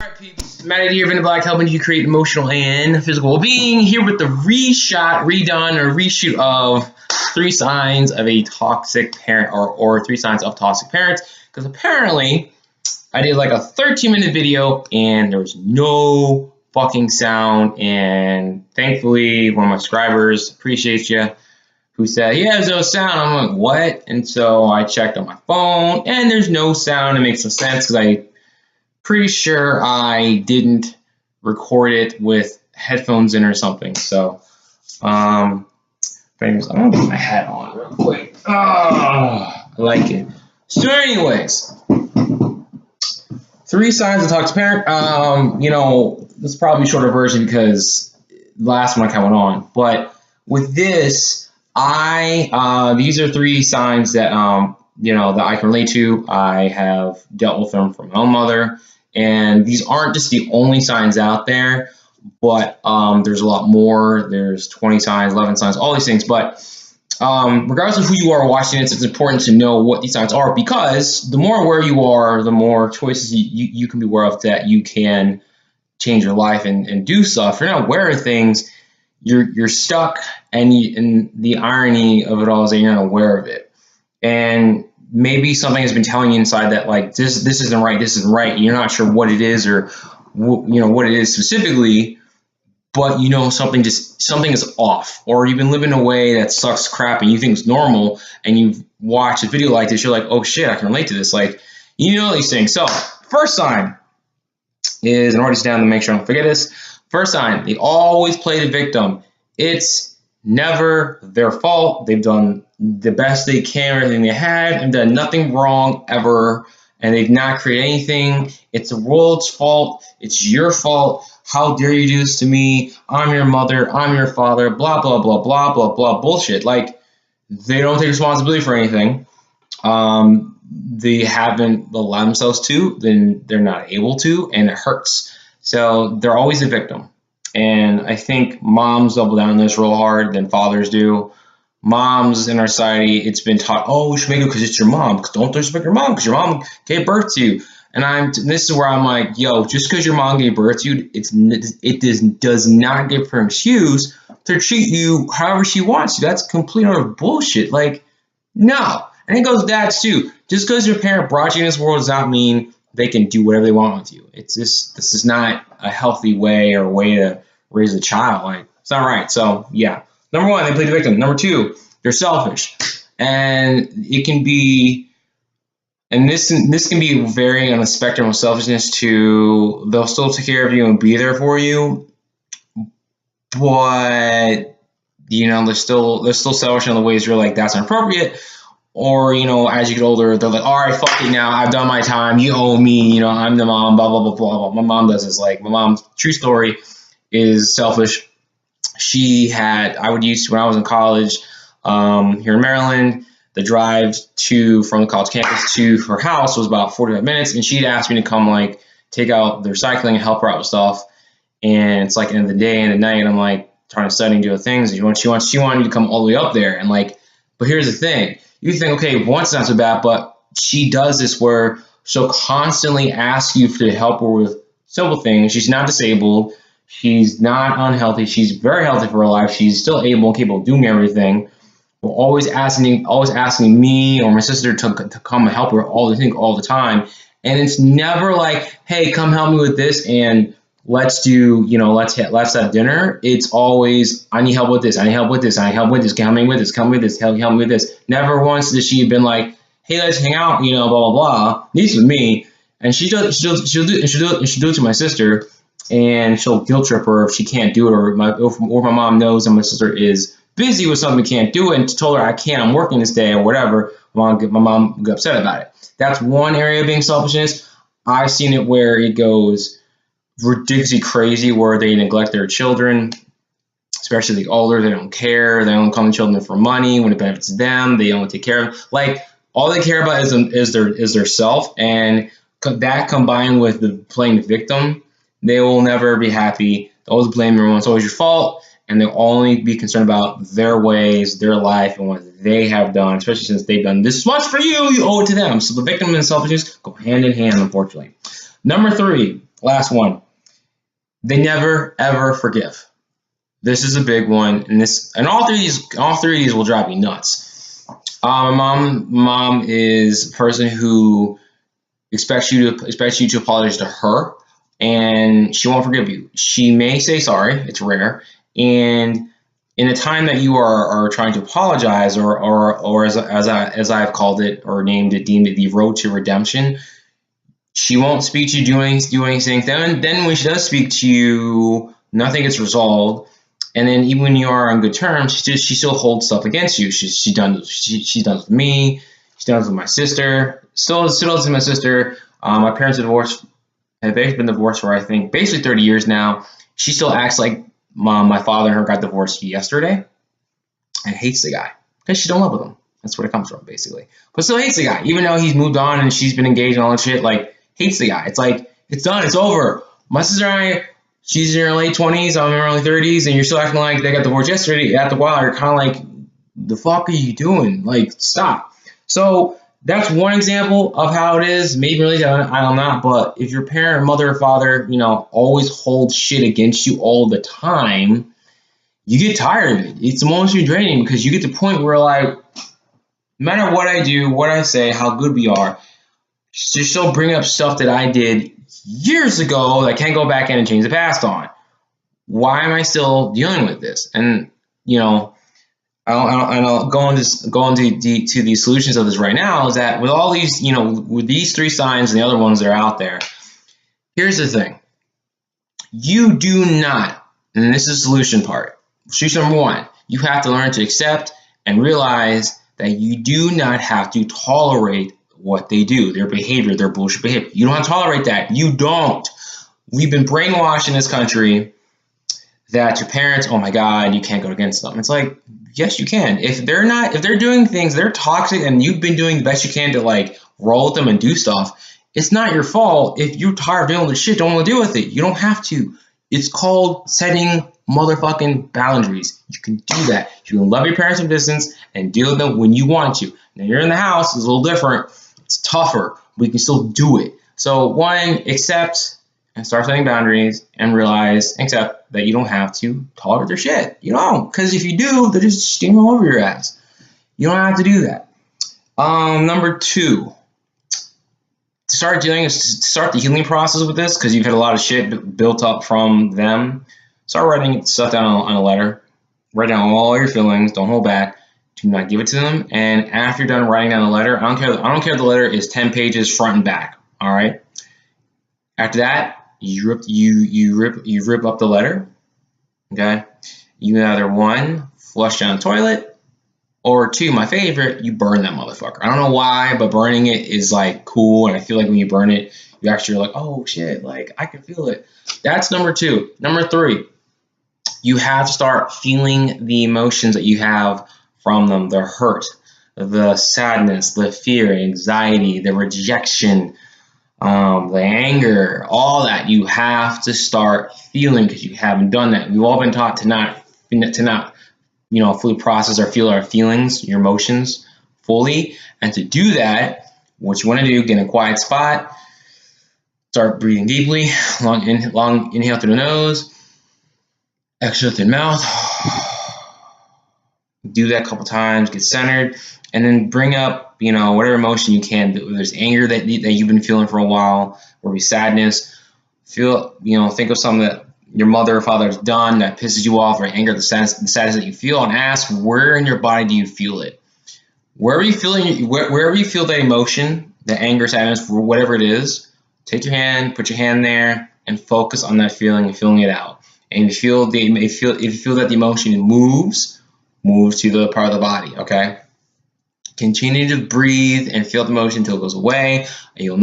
Alright peeps, Matt here, Vanna Black, helping you create emotional and physical well-being, here with the redone or reshoot of 3 signs of a toxic parent, or 3 signs of toxic parents, because apparently I did like a 13-minute video and there was no fucking sound, and thankfully one of my subscribers, appreciates you, who said, yeah, there's no sound. I'm like, what? And so I checked on my phone and there's no sound. It makes no sense because I'm pretty sure I didn't record it with headphones in or something. So, anyways, I'm gonna put my hat on real quick. Oh, I like it. So anyways, 3 signs of toxic parent. You know, this is probably a shorter version because the last one I kind of went on. But with this, these are 3 signs that, you know, that I can relate to. I have dealt with them from my own mother. And these aren't just the only signs out there, but there's a lot more. There's 20 signs, 11 signs, all these things. But regardless of who you are watching this, it's important to know what these signs are, because the more aware you are, the more choices you can be aware of that you can change your life and do stuff. If you're not aware of things, you're stuck, and the irony of it all is that you're not aware of it. And maybe something has been telling you inside that, like, this isn't right, this isn't right. You're not sure what it is, or you know what it is specifically, but you know something is off, or you've been living in a way that sucks crap and you think it's normal, and you've watched a video like this, you're like, oh shit, I can relate to this. Like, you know these things. So first sign is, and I'll write this down to make sure I don't forget this. First sign, they always play the victim. It's never their fault. They've done the best they can, everything they had, and done nothing wrong ever, and they've not created anything. It's the world's fault. It's your fault. How dare you do this to me? I'm your mother. I'm your father. Blah, blah, blah, blah, blah, blah, bullshit. Like, they don't take responsibility for anything. They haven't allowed themselves to, then they're not able to, and it hurts. So they're always a victim. And I think moms double down on this real hard than fathers do. Moms in our society, it's been taught, oh, we should make it because it's your mom. Don't disrespect your mom because your mom gave birth to you. And this is where I'm like, yo, just because your mom gave birth to you, it does not give her an excuse to treat you however she wants to. That's complete utter bullshit. Like, no. And it goes with dads too. Just because your parent brought you in this world does not mean they can do whatever they want with you. It's just, this is not a healthy way or way to raise a child. Like, it's not right. So yeah. Number 1, they play the victim. Number 2, they're selfish. And it can be, and this can be varying on the spectrum of selfishness to, they'll still take care of you and be there for you, but you know, they're still selfish in the ways you're like, that's inappropriate. Or, you know, as you get older, they're like, all right, fuck it now. I've done my time. You owe me. You know, I'm the mom, blah, blah, blah, blah, blah. My mom does this. Like, my mom's true story is selfish. She had, when I was in college here in Maryland, the drive from the college campus to her house was about 45 minutes. And she'd asked me to come, like, take out the recycling and help her out with stuff. And it's like, end of the day and at night, I'm like trying to study and do other things. And she wanted me to come all the way up there. And like, but here's the thing. You think, okay, once not so bad, but she does this where she'll constantly ask you to help her with simple things. She's not disabled. She's not unhealthy. She's very healthy for her life. She's still able and capable of doing everything. But always asking me or my sister to come and help her all the time. And it's never like, hey, come help me with this and let's do, you know, let's have dinner. It's always, I need help with this. I need help with this. I need help with this. Come with this. Come with this. Help me with this. Never once did she have been like, hey, let's hang out, you know, blah, blah, blah. This with me. And she'll do it to my sister, and she'll guilt trip her if she can't do it, or my mom knows that my sister is busy with something, can't do it, and told her I can't, I'm working this day or whatever. My mom will get upset about it. That's one area of being selfishness. I've seen it where it goes ridiculously crazy, where they neglect their children, especially the older. They don't care. They don't come to children for money when it benefits them. They don't take care of them. Like, all they care about is their self, and that combined with the playing the victim, they will never be happy. They'll always blame everyone. It's always your fault, and they'll only be concerned about their ways, their life, and what they have done, especially since they've done this much for you. You owe it to them. So the victim and selfishness go hand in hand, unfortunately. Number 3. Last one. They never ever forgive. This is a big one, and all three of these will drive me nuts. Mom is a person who expects you to apologize to her, and she won't forgive you. She may say sorry. It's rare, and in the time that you are trying to apologize, or as I've called it or deemed it, the road to redemption, she won't speak to you, do anything. Then when she does speak to you, nothing gets resolved. And then even when you are on good terms, she still holds stuff against you. She does with me. She does with my sister. Still does with my sister. My parents are divorced. Have been divorced for I think basically 30 years now. She still acts like my father and her got divorced yesterday, and hates the guy because she don't love with him. That's where it comes from, basically. But still hates the guy, even though he's moved on and she's been engaged and all that shit. Like, hates the guy. It's like, it's done. It's over. My sister and I, she's in her late 20s, I'm in my early 30s, and you're still acting like they got divorced yesterday. After a while, you're kind of like, the fuck are you doing? Like, stop. So that's one example of how it is. Maybe really, I don't know. But if your parent, mother, or father, always holds shit against you all the time, you get tired of it. It's emotionally draining because you get to the point where, like, no matter what I do, what I say, how good we are, she still bring up stuff that I did years ago that I can't go back in and change the past on. Why am I still dealing with this? And I'll go into these solutions of this right now. Is that with all these, with these three signs and the other ones that are out there, here's the thing: you do not, and this is the solution part. Solution number one: you have to learn to accept and realize that you do not have to tolerate what they do, their behavior, their bullshit behavior. You don't have to tolerate that. You don't. We've been brainwashed in this country that your parents, oh my God, you can't go against them. It's like, yes, you can. If they're doing things, they're toxic, and you've been doing the best you can to like roll with them and do stuff, it's not your fault. If you're tired of dealing with shit, don't want to deal with it. You don't have to. It's called setting motherfucking boundaries. You can do that. You can love your parents from distance and deal with them when you want to. Now you're in the house, it's a little different. It's tougher. We can still do it. So one, accept and start setting boundaries and accept that you don't have to tolerate their shit. You don't, because if you do, they're just steaming all over your ass. You don't have to do that. Number two, to start the healing process with this, because you've had a lot of shit built up from them. Start writing stuff down on a letter. Write down all your feelings. Don't hold back. Do not give it to them. And after you're done writing down the letter, I don't care if the letter is 10 pages front and back. All right. After that, you rip up the letter. Okay. You either one, flush down the toilet, or two, my favorite, you burn that motherfucker. I don't know why, but burning it is like cool, and I feel like when you burn it, you actually are like, oh shit, like I can feel it. That's number two. Number three, you have to start feeling the emotions that you have from them, the hurt, the sadness, the fear, anxiety, the rejection, the anger, all that. You have to start feeling, because you haven't done that. We've all been taught to not fully process or feel our feelings, your emotions fully. And to do that, what you want to do, get in a quiet spot, start breathing deeply, long inhale through the nose, exhale through the mouth. Do that a couple times, get centered, and then bring up, whatever emotion you can. If there's anger that you've been feeling for a while, or be sadness, think of something that your mother or father has done that pisses you off, or anger, the sadness that you feel, and ask, where in your body do you feel it? Wherever you feel that emotion, the anger, sadness, whatever it is, take your hand, put your hand there, and focus on that feeling and feeling it out. And if you feel that the emotion moves to the part of the body, okay? Continue to breathe and feel the emotion until it goes away. And you'll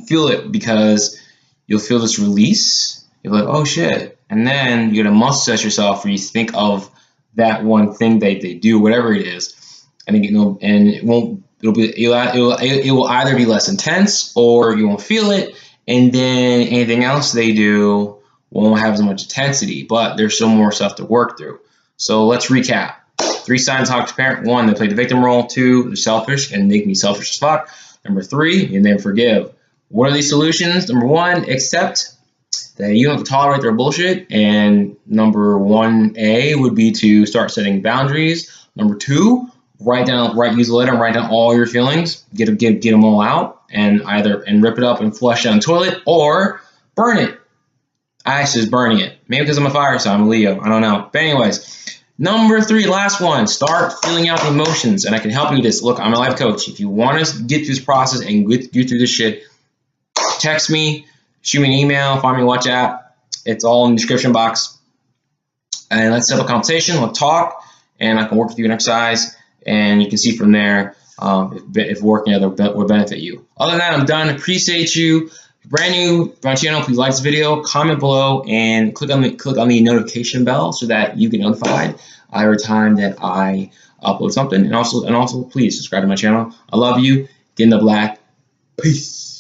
feel it, because you'll feel this release. You're like, oh shit. And then you're gonna muscle test yourself, where you think of that one thing they do, whatever it is. And it will either be less intense, or you won't feel it, and then anything else they do won't have as much intensity, but there's still more stuff to work through. So let's recap. 3 signs of toxic parent. 1, they play the victim role. 2, they're selfish and make me selfish as fuck. Number 3, and then forgive. What are these solutions? Number one, accept that you don't have to tolerate their bullshit. And number 1A would be to start setting boundaries. Number 2, use a letter and write down all your feelings. Get them all out, and rip it up and flush down the toilet, or burn it. I just burning it. Maybe because I'm a fire sign, I'm a Leo. I don't know. But anyways, number 3, last one. Start filling out the emotions, and I can help you with this. Look, I'm a life coach. If you want to get through this process and get through this shit, text me, shoot me an email, find me on WhatsApp. It's all in the description box. And let's set up a consultation. Let's talk, and I can work with you an exercise, and you can see from there if working together will benefit you. Other than that, I'm done. Appreciate you. Brand new to my channel, please like this video, comment below, and click on the notification bell so that you get notified every time that I upload something. And also please subscribe to my channel. I love you. Get in the black. Peace.